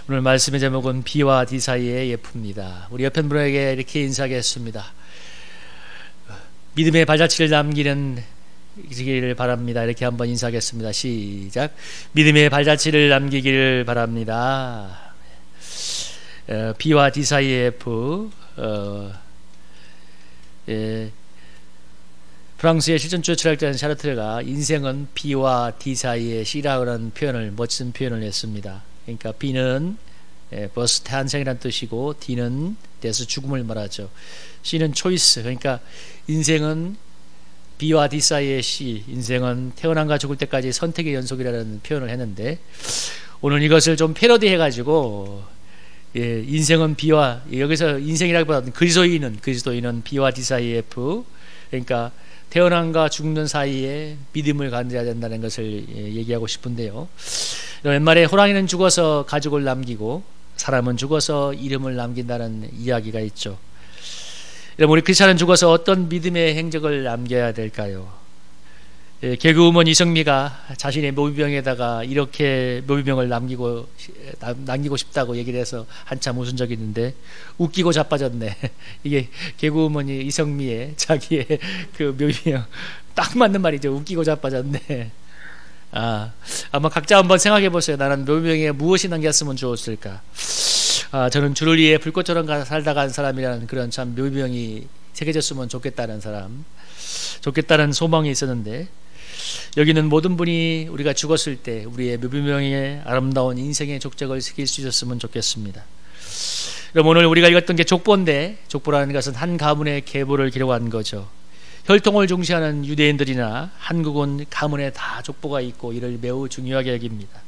오늘 말씀의 제목은 B와 D 사이의 예프입니다. 우리 옆에 분에게 이렇게 인사하겠습니다. 믿음의 발자취를 남기기를 바랍니다. 이렇게 한번 인사하겠습니다. 시작. 믿음의 발자취를 남기기를 바랍니다. B와 D 사이의 예프. 프랑스의 실존주의 철학자인 샤르트르가 인생은 B와 D 사이의 C라는 표현을, 멋진 표현을 했습니다. 그러니까 B는 버스 탄생이라는 뜻이고 D는 데스 죽음을 말하죠. C는 초이스. 그러니까 인생은 B와 D 사이의 C, 인생은 태어남과 죽을 때까지 선택의 연속이라는 표현을 했는데, 오늘 이것을 좀 패러디 해가지고 인생은 B와, 여기서 인생이라기보다는 그리스도인은 B와 D 사이의 F, 그러니까 태어남과 죽는 사이에 믿음을 가져야 된다는 것을 얘기하고 싶은데요. 옛말에 호랑이는 죽어서 가죽을 남기고 사람은 죽어서 이름을 남긴다는 이야기가 있죠. 우리 크리스찬은 죽어서 어떤 믿음의 행적을 남겨야 될까요? 개그우먼 이성미가 자신의 묘비병에다가 이렇게 묘비병을 남기고 싶다고 얘기를 해서 한참 웃은 적이 있는데, 웃기고 자빠졌네. 이게 개그우먼이 이성미의 자기의 그 묘비병 딱 맞는 말이죠. 웃기고 자빠졌네. 아마 각자 한번 생각해 보세요. 나는 묘비병에 무엇이 남겼으면 좋았을까? 저는 주를 위해 불꽃처럼 살다 간 사람이라는 그런 참 묘비병이 새겨졌으면 좋겠다는 소망이 있었는데, 여기는 모든 분이 우리가 죽었을 때 우리의 묘비명의 아름다운 인생의 족적을 새길 수 있었으면 좋겠습니다. 그럼 오늘 우리가 읽었던 게 족보인데, 족보라는 것은 한 가문의 계보를 기록한 거죠. 혈통을 중시하는 유대인들이나 한국은 가문에 다 족보가 있고 이를 매우 중요하게 여깁니다.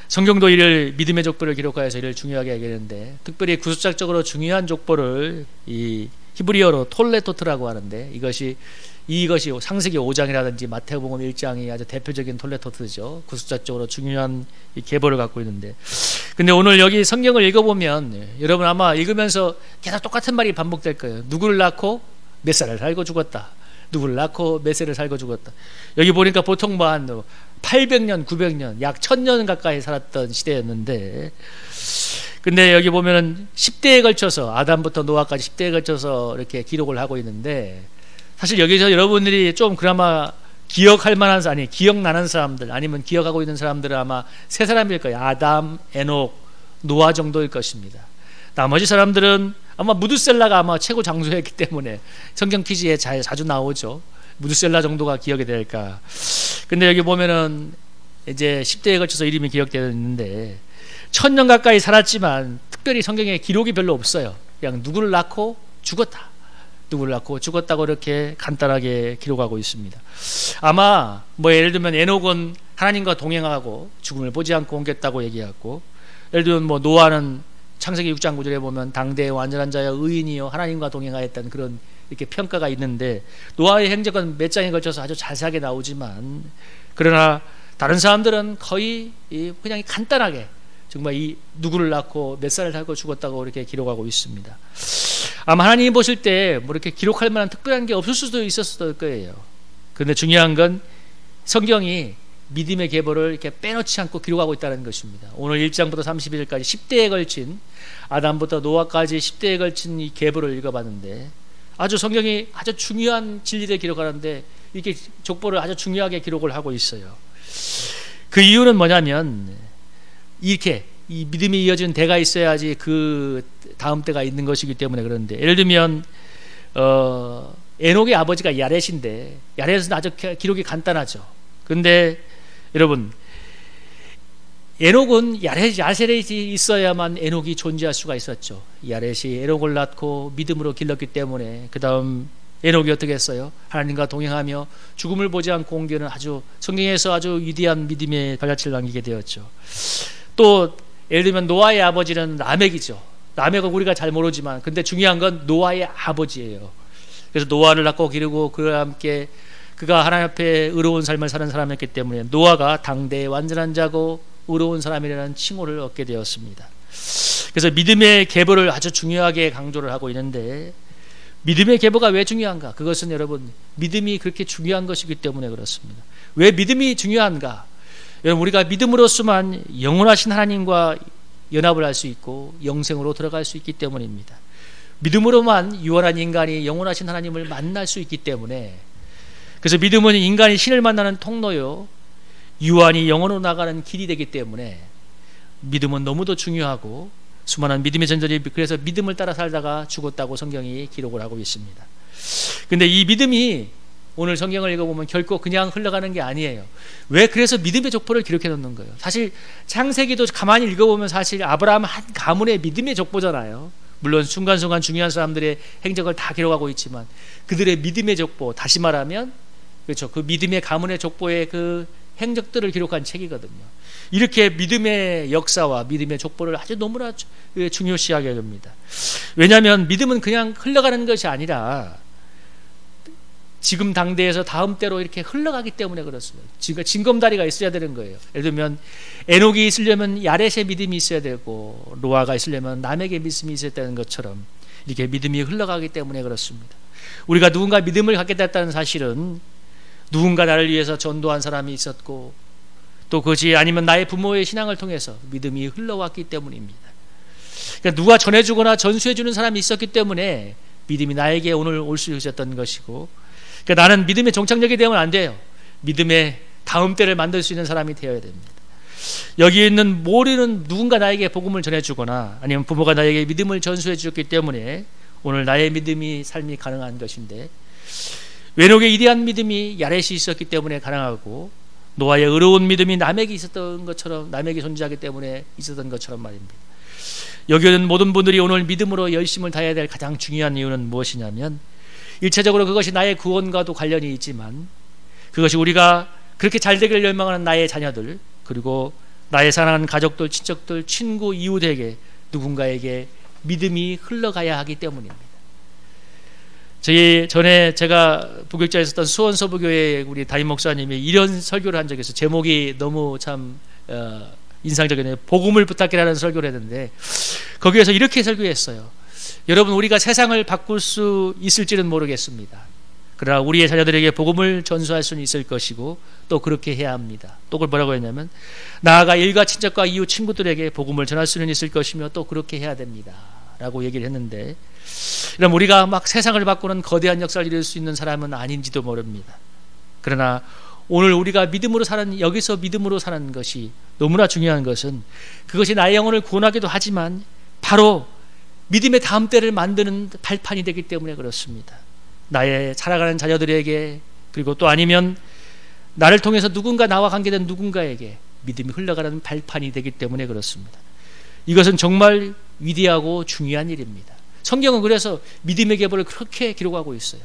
성경도 이를 믿음의 족보를 기록하여서 이를 중요하게 여기는데, 특별히 구속작적으로 중요한 족보를 이 히브리어로 톨레토트라고 하는데, 이것이 창세기 5장이라든지 마태복음 1장이 아주 대표적인 톨레토트죠. 구속작적으로 중요한 이 계보를 갖고 있는데, 근데 오늘 여기 성경을 읽어보면 여러분 아마 읽으면서 계속 똑같은 말이 반복될 거예요. 누구를 낳고 몇 살을 살고 죽었다. 누구를 낳고 몇 세를 살고 죽었다. 여기 보니까 보통 뭐 한 800년, 900년, 약 1000년 가까이 살았던 시대였는데, 근데 여기 보면은 10대에 걸쳐서, 아담부터 노아까지 10대에 걸쳐서 이렇게 기록을 하고 있는데, 사실 여기서 여러분들이 좀 그나마 기억나는 사람들, 아니면 기억하고 있는 사람들은 아마 세 사람일 거예요. 아담, 에녹, 노아 정도일 것입니다. 나머지 사람들은 아마 무드셀라가 아마 최고 장수였기 때문에 성경 퀴즈에 자주 나오죠. 무드셀라 정도가 기억이 될까. 근데 여기 보면은 이제 10대에 걸쳐서 이름이 기억되어 있는데, 1000년 가까이 살았지만 특별히 성경에 기록이 별로 없어요. 그냥 누구를 낳고 죽었다고 이렇게 간단하게 기록하고 있습니다. 아마 뭐 예를 들면 에녹은 하나님과 동행하고 죽음을 보지 않고 옮겼다고 얘기했고, 예를 들면 뭐 노아는 창세기 6장 9절에 보면 당대의 완전한 자여 의인이요 하나님과 동행하였다는 그런 이렇게 평가가 있는데, 노아의 행적은 몇 장에 걸쳐서 아주 자세하게 나오지만, 그러나 다른 사람들은 거의 그냥 간단하게 정말 이 누구를 낳고 몇 살을 살고 죽었다고 이렇게 기록하고 있습니다. 아마 하나님이 보실 때 뭐 이렇게 기록할 만한 특별한 게 없을 수도 있었을 거예요. 그런데 중요한 건 성경이 믿음의 계보를 이렇게 빼놓지 않고 기록하고 있다는 것입니다. 오늘 1장부터 31절까지 10대에 걸친, 아담부터 노아까지 10대에 걸친 이 계보를 읽어봤는데, 아주 성경이 아주 중요한 진리를 기록하는데 이렇게 족보를 아주 중요하게 기록을 하고 있어요. 그 이유는 뭐냐면, 이렇게 이 믿음이 이어지는 대가 있어야지 그 다음 때가 있는 것이기 때문에 그런데, 예를 들면 에녹의 아버지가 야렛인데, 야렛은 아주 기록이 간단하죠. 근데 여러분, 에녹은 야렛이 있어야만 에녹이 존재할 수가 있었죠. 야렛이 에녹을 낳고 믿음으로 길렀기 때문에 그 다음 에녹이 어떻게 했어요? 하나님과 동행하며 죽음을 보지 않고 옮기는 아주 성경에서 아주 위대한 믿음의 발자취를 남기게 되었죠. 또 예를 들면 노아의 아버지는 라멕이죠. 라멕은 우리가 잘 모르지만, 근데 중요한 건 노아의 아버지예요. 그래서 노아를 낳고 기르고 그와 함께 그가 하나님 앞에 의로운 삶을 사는 사람이었기 때문에 노아가 당대의 완전한 자고 의로운 사람이라는 칭호를 얻게 되었습니다. 그래서 믿음의 계보를 아주 중요하게 강조를 하고 있는데, 믿음의 계보가 왜 중요한가? 그것은 여러분, 믿음이 그렇게 중요한 것이기 때문에 그렇습니다. 왜 믿음이 중요한가? 여러분, 우리가 믿음으로서만 영원하신 하나님과 연합을 할 수 있고 영생으로 들어갈 수 있기 때문입니다. 믿음으로만 유한한 인간이 영원하신 하나님을 만날 수 있기 때문에, 그래서 믿음은 인간이 신을 만나는 통로요, 유한이 영원으로 나가는 길이 되기 때문에 믿음은 너무도 중요하고, 수많은 믿음의 전절이 그래서 믿음을 따라 살다가 죽었다고 성경이 기록을 하고 있습니다. 근데 이 믿음이 오늘 성경을 읽어보면 결코 그냥 흘러가는 게 아니에요. 왜? 그래서 믿음의 족보를 기록해 놓는 거예요. 사실 창세기도 가만히 읽어보면 사실 아브라함 한 가문의 믿음의 족보잖아요. 물론 순간순간 중요한 사람들의 행적을 다 기록하고 있지만 그들의 믿음의 족보, 다시 말하면 그렇죠, 그 믿음의 가문의 족보의 그 행적들을 기록한 책이거든요. 이렇게 믿음의 역사와 믿음의 족보를 아주 너무나 중요시하게 됩니다. 왜냐하면 믿음은 그냥 흘러가는 것이 아니라 지금 당대에서 다음 때로 이렇게 흘러가기 때문에 그렇습니다. 지금 징검다리가 있어야 되는 거예요. 예를 들면 에녹이 있으려면 야렛의 믿음이 있어야 되고, 노아가 있으려면 남에게 믿음이 있어야 되는 것처럼 이렇게 믿음이 흘러가기 때문에 그렇습니다. 우리가 누군가 믿음을 갖게 됐다는 사실은 누군가 나를 위해서 전도한 사람이 있었고, 또 그것이 아니면 나의 부모의 신앙을 통해서 믿음이 흘러왔기 때문입니다. 그러니까 누가 전해주거나 전수해주는 사람이 있었기 때문에 믿음이 나에게 오늘 올 수 있었던 것이고, 그러니까 나는 믿음의 종착역이 되면 안 돼요. 믿음의 다음 때를 만들 수 있는 사람이 되어야 됩니다. 여기 있는 모르는 누군가 나에게 복음을 전해주거나 아니면 부모가 나에게 믿음을 전수해 주셨기 때문에 오늘 나의 믿음이 삶이 가능한 것인데, 에녹의 위대한 믿음이 야렛이 있었기 때문에 가능하고, 노아의 의로운 믿음이 남에게 있었던 것처럼, 남에게 존재하기 때문에 있었던 것처럼 말입니다. 여기 있는 모든 분들이 오늘 믿음으로 열심을 다해야 될 가장 중요한 이유는 무엇이냐면, 일차적으로 그것이 나의 구원과도 관련이 있지만 그것이 우리가 그렇게 잘 되기를 열망하는 나의 자녀들, 그리고 나의 사랑하는 가족들, 친척들, 친구, 이웃에게 누군가에게 믿음이 흘러가야 하기 때문입니다. 전에 제가 부교육자에 있었던 수원서부교회 우리 담임 목사님이 이런 설교를 한 적이 있어요. 제목이 너무 참 인상적이네요. 복음을 부탁해라는 설교를 했는데 거기에서 이렇게 설교했어요. 여러분, 우리가 세상을 바꿀 수 있을지는 모르겠습니다. 그러나 우리의 자녀들에게 복음을 전수할 수는 있을 것이고 또 그렇게 해야 합니다. 또 그걸 뭐라고 했냐면, 나아가 일가 친척과 이웃 친구들에게 복음을 전할 수는 있을 것이며 또 그렇게 해야 됩니다 라고 얘기를 했는데, 그럼 우리가 막 세상을 바꾸는 거대한 역사를 이룰 수 있는 사람은 아닌지도 모릅니다. 그러나 오늘 우리가 믿음으로 사는, 여기서 믿음으로 사는 것이 너무나 중요한 것은 그것이 나의 영혼을 구원하기도 하지만 바로 믿음의 다음 때를 만드는 발판이 되기 때문에 그렇습니다. 나의 살아가는 자녀들에게, 그리고 또 아니면 나를 통해서 누군가, 나와 관계된 누군가에게 믿음이 흘러가는 발판이 되기 때문에 그렇습니다. 이것은 정말 위대하고 중요한 일입니다. 성경은 그래서 믿음의 계보를 그렇게 기록하고 있어요.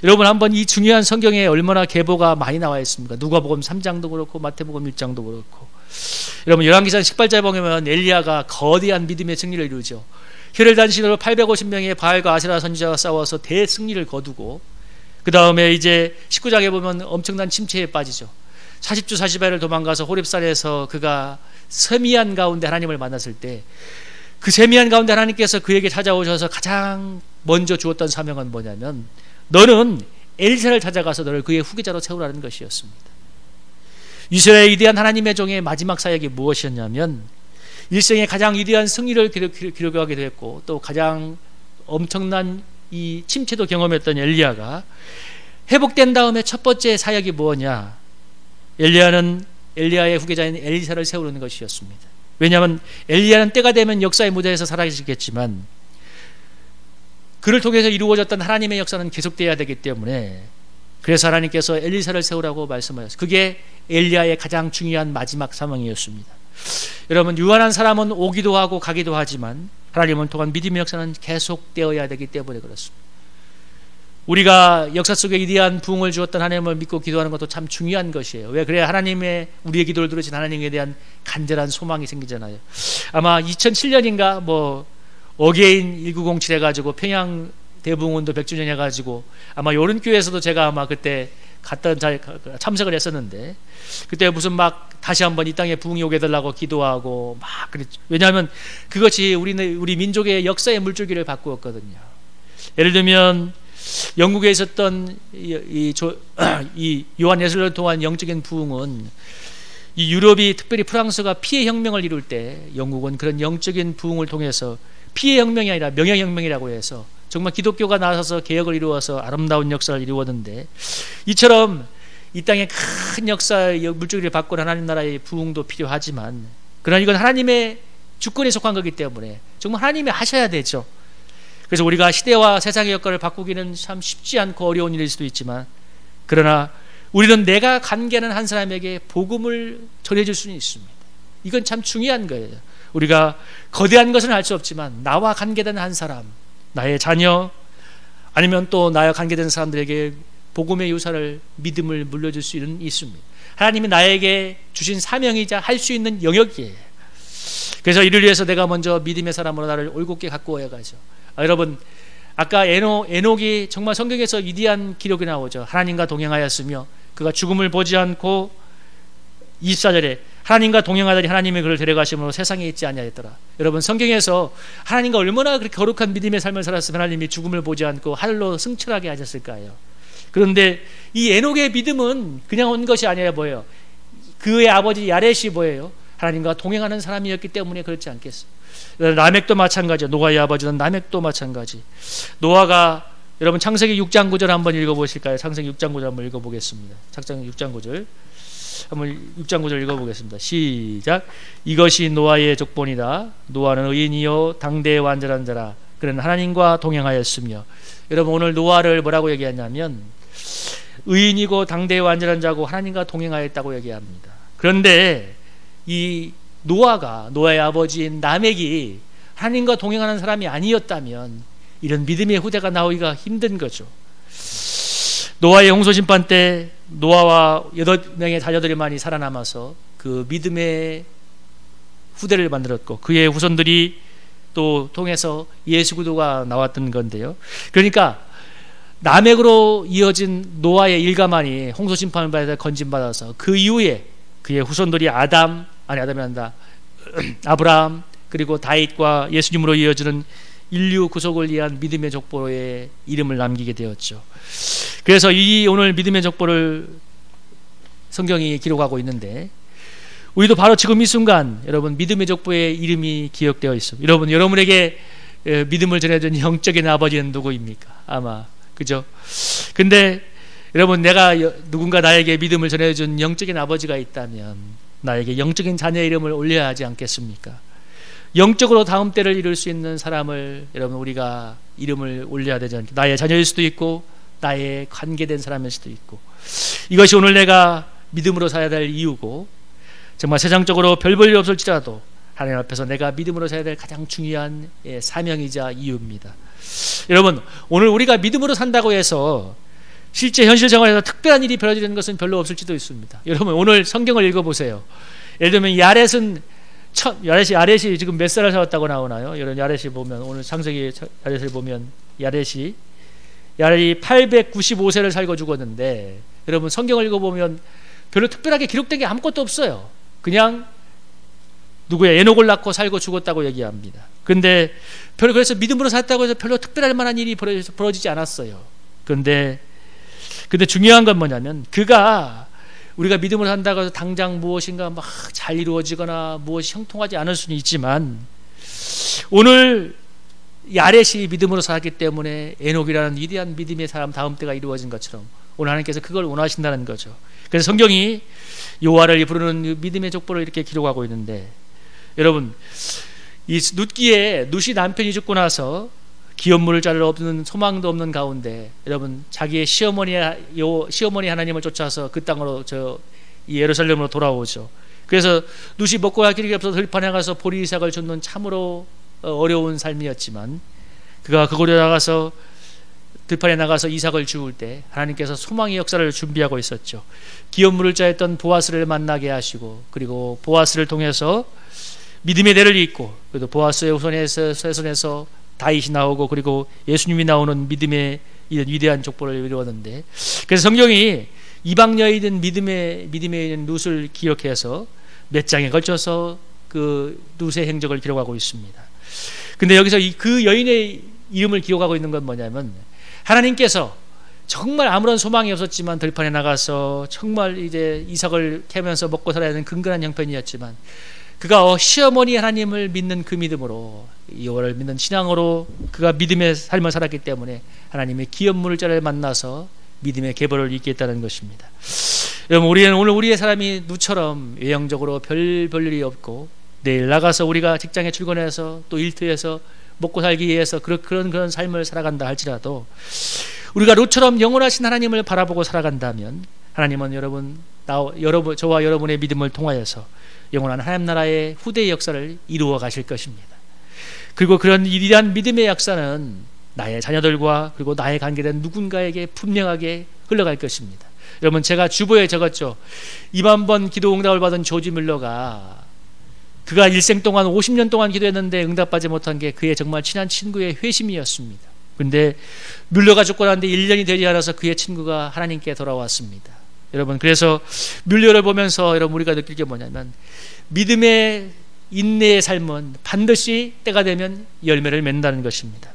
여러분, 한번 이 중요한 성경에 얼마나 계보가 많이 나와 있습니까? 누가복음 3장도 그렇고 마태복음 1장도 그렇고. 여러분, 열왕기상 18장에 보면 엘리야가 거대한 믿음의 승리를 이루죠. 혈혈단신으로 850명의 바알과 아세라 선지자가 싸워서 대승리를 거두고, 그 다음에 이제 19장에 보면 엄청난 침체에 빠지죠. 40주 40일을 도망가서 호렙산에서 그가 세미한 가운데 하나님을 만났을 때, 그 세미한 가운데 하나님께서 그에게 찾아오셔서 가장 먼저 주었던 사명은 뭐냐면, 너는 엘리사를 찾아가서 너를 그의 후계자로 세우라는 것이었습니다. 이스라엘의 위대한 하나님의 종의 마지막 사역이 무엇이었냐면, 일생의 가장 위대한 승리를 기록하게 됐고, 또 가장 엄청난 이 침체도 경험했던 엘리야가 회복된 다음에 첫 번째 사역이 뭐냐? 엘리야의 후계자인 엘리사를 세우는 것이었습니다. 왜냐하면 엘리야는 때가 되면 역사의 무대에서 사라지겠지만 그를 통해서 이루어졌던 하나님의 역사는 계속되어야 되기 때문에, 그래서 하나님께서 엘리사를 세우라고 말씀하셨어요. 그게 엘리야의 가장 중요한 마지막 사명이었습니다. 여러분, 유한한 사람은 오기도 하고 가기도 하지만 하나님을 통한 믿음의 역사는 계속되어야 되기 때문에 그렇습니다. 우리가 역사 속에 위대한 부흥을 주었던 하나님을 믿고 기도하는 것도 참 중요한 것이에요. 왜? 그래야 하나님의, 우리의 기도를 들으신 하나님에 대한 간절한 소망이 생기잖아요. 아마 2007년인가 어게인 1907 해가지고 평양 대부흥운동 100주년 해가지고 아마 요른교회에서도 제가 아마 그때 참석을 했었는데, 그때 무슨 막 다시 한번 이 땅에 부흥이 오게 해달라고 기도하고 막 그랬죠. 왜냐하면 그것이 우리 민족의 역사의 물줄기를 바꾸었거든요. 예를 들면 영국에 있었던 이 요한 예술을 통한 영적인 부흥은 이 유럽이 특별히 프랑스가 피해 혁명을 이룰 때 영국은 그런 영적인 부흥을 통해서 피해 혁명이 아니라 명예 혁명이라고 해서 정말 기독교가 나서서 개혁을 이루어서 아름다운 역사를 이루었는데, 이처럼 이 땅에 큰 역사의 물줄기를 바꾼 하나님 나라의 부흥도 필요하지만, 그러나 이건 하나님의 주권에 속한 거기 때문에 정말 하나님이 하셔야 되죠. 그래서 우리가 시대와 세상의 역할을 바꾸기는 참 쉽지 않고 어려운 일일 수도 있지만, 그러나 우리는 내가 관계하는 한 사람에게 복음을 전해줄 수는 있습니다. 이건 참 중요한 거예요. 우리가 거대한 것은 할 수 없지만 나와 관계된 한 사람, 나의 자녀, 아니면 또 나와 관계된 사람들에게 복음의 유산을, 믿음을 물려줄 수는 있습니다. 하나님이 나에게 주신 사명이자 할 수 있는 영역이에요. 그래서 이를 위해서 내가 먼저 믿음의 사람으로 나를 올곧게 갖고 와야가죠. 여러분, 아까 에녹이 정말 성경에서 위대한 기록이 나오죠. 하나님과 동행하였으며 그가 죽음을 보지 않고 24절에 하나님과 동행하더니 하나님이 그를 데려가심으로 세상에 있지 아니하였더라. 여러분, 성경에서 하나님과 얼마나 그렇게 거룩한 믿음의 삶을 살았으면 하나님이 죽음을 보지 않고 하늘로 승천하게 하셨을까요? 그런데 이 에녹의 믿음은 그냥 온 것이 아니라 뭐예요? 그의 아버지 야렛이 뭐예요? 하나님과 동행하는 사람이었기 때문에 그렇지 않겠어요? 라멕도 마찬가지죠. 노아의 아버지는 라멕도 마찬가지. 노아가, 여러분 창세기 6장 9절 한번 읽어보실까요? 창세기 6장 9절 한번 읽어보겠습니다. 창세기 6장 9절 한번 6장 9절 읽어보겠습니다. 시작. 이것이 노아의 족본이다. 노아는 의인이요 당대의 완전한 자라. 그는 하나님과 동행하였으며. 여러분, 오늘 노아를 뭐라고 얘기하냐면 의인이고 당대의 완전한 자고 하나님과 동행하였다고 얘기합니다. 그런데 이 노아의 아버지인 라멕이 하나님과 동행하는 사람이 아니었다면 이런 믿음의 후대가 나오기가 힘든 거죠. 노아의 홍수 심판 때 노아와 8명의 자녀들만이 살아남아서 그 믿음의 후대를 만들었고, 그의 후손들이 또 통해서 예수 그리스도가 나왔던 건데요. 그러니까 라멕으로 이어진 노아의 일가만이 홍수 심판을 받아 건진받아서 그 이후에 그의 후손들이 아브라함, 그리고 다윗과 예수님으로 이어지는 인류 구속을 위한 믿음의 족보에 이름을 남기게 되었죠. 그래서 이 오늘 믿음의 족보를 성경이 기록하고 있는데, 우리도 바로 지금 이 순간 여러분 믿음의 족보에 이름이 기억되어 있습니다. 여러분에게 믿음을 전해준 영적인 아버지는 누구입니까? 아마 그죠? 근데 여러분, 내가 누군가 나에게 믿음을 전해준 영적인 아버지가 있다면 나에게 영적인 자녀의 이름을 올려야 하지 않겠습니까? 영적으로 다음 때를 이룰 수 있는 사람을 여러분 우리가 이름을 올려야 되지 않겠습니까? 나의 자녀일 수도 있고 나의 관계된 사람일 수도 있고, 이것이 오늘 내가 믿음으로 살아야 될 이유고, 정말 세상적으로 별 볼일 없을지라도 하나님 앞에서 내가 믿음으로 살아야 될 가장 중요한 사명이자 이유입니다. 여러분, 오늘 우리가 믿음으로 산다고 해서 실제 현실 생활에서 특별한 일이 벌어지는 것은 별로 없을지도 있습니다. 여러분, 오늘 성경을 읽어보세요. 예를 들면 야렛이 지금 몇 살을 살았다고 나오나요? 여러분, 야렛이 보면 오늘 창세기 야렛을 보면 야렛이 895세를 살고 죽었는데, 여러분 성경을 읽어보면 별로 특별하게 기록된 게 아무것도 없어요. 그냥 에녹을 낳고 살고 죽었다고 얘기합니다. 근데 그래서 믿음으로 살았다고 해서 별로 특별할 만한 일이 벌어지지 않았어요. 근데 중요한 건 뭐냐면, 우리가 믿음으로 산다고 해서 당장 무엇인가 막 잘 이루어지거나 무엇이 형통하지 않을 수는 있지만, 오늘 야렛이 믿음으로 살았기 때문에 에녹이라는 위대한 믿음의 사람 다음 때가 이루어진 것처럼 오늘 하나님께서 그걸 원하신다는 거죠. 그래서 성경이 요한을 부르는 믿음의 족보를 이렇게 기록하고 있는데, 여러분, 이 룻이 남편이 죽고 나서 기업물을 자를 없는 소망도 없는 가운데, 여러분 자기의 시어머니 하나님을 쫓아서 그 땅으로 이 예루살렘으로 돌아오죠. 그래서 룻이 먹고 할 길이 없어서 들판에 가서 보리 이삭을 줍는 참으로 어려운 삶이었지만, 그가 그곳에 나가서 들판에 나가서 이삭을 주울 때 하나님께서 소망의 역사를 준비하고 있었죠. 기업물을 짜했던 보아스를 만나게 하시고, 그리고 보아스를 통해서 믿음의 대를 잇고, 그래도 보아스의 후손에서 다윗이 나오고, 그리고 예수님이 나오는 믿음의 위대한 족보를 이루었는데, 그래서 성경이 이방 여인은 믿음에 있는 룻을 기록해서 몇 장에 걸쳐서 그 룻의 행적을 기록하고 있습니다. 근데 여기서 그 여인의 이름을 기록하고 있는 건 뭐냐면, 하나님께서 정말 아무런 소망이 없었지만 들판에 나가서 정말 이제 이삭을 캐면서 먹고 살아야 하는 근근한 형편이었지만 그가 시어머니 하나님을 믿는 그 믿음으로, 여호와를 믿는 신앙으로 그가 믿음의 삶을 살았기 때문에 하나님의 기업 물자를 만나서 믿음의 계보를 잇게 했다는 것입니다. 여러분, 우리는 오늘 우리의 사람이 누처럼 외형적으로 별 일이 없고 내일 나가서 우리가 직장에 출근해서 또 일터에서 먹고 살기 위해서 그런 삶을 살아간다 할지라도 우리가 롯처럼 영원하신 하나님을 바라보고 살아간다면 하나님은 저와 여러분의 믿음을 통하여서 영원한 하나님 나라의 후대의 역사를 이루어 가실 것입니다. 그리고 그런 위대한 믿음의 역사는 나의 자녀들과 그리고 나의 관계된 누군가에게 분명하게 흘러갈 것입니다. 여러분, 제가 주보에 적었죠. 2만 번 기도 응답을 받은 조지 밀러가 그가 일생 동안 50년 동안 기도했는데 응답받지 못한 게 그의 정말 친한 친구의 회심이었습니다. 그런데 뮬러가 죽고 난 뒤 1년이 되지 않아서 그의 친구가 하나님께 돌아왔습니다. 여러분, 그래서 뮬러를 보면서 여러분 우리가 느낄 게 뭐냐면 믿음의 인내의 삶은 반드시 때가 되면 열매를 맺는다는 것입니다.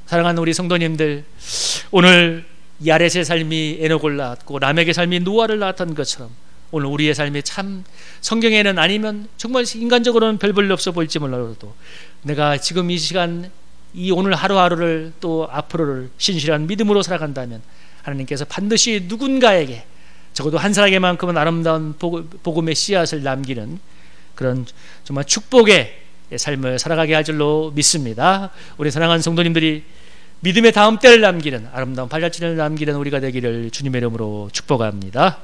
사랑하는 우리 성도님들, 오늘 야렛의 삶이 에녹을 낳았고 라멕의 삶이 노아를 낳았던 것처럼 오늘 우리의 삶이 참 성경에는 아니면 정말 인간적으로는 별 볼일 없어 보일지 몰라도 내가 지금 이 시간 이 오늘 하루하루를 또 앞으로를 신실한 믿음으로 살아간다면 하나님께서 반드시 누군가에게 적어도 한 사람에게만큼은 아름다운 복음의 씨앗을 남기는 그런 정말 축복의 삶을 살아가게 할 줄로 믿습니다. 우리 사랑하는 성도님들이 믿음의 다음 때를 남기는 아름다운 발자취를 남기는 우리가 되기를 주님의 이름으로 축복합니다.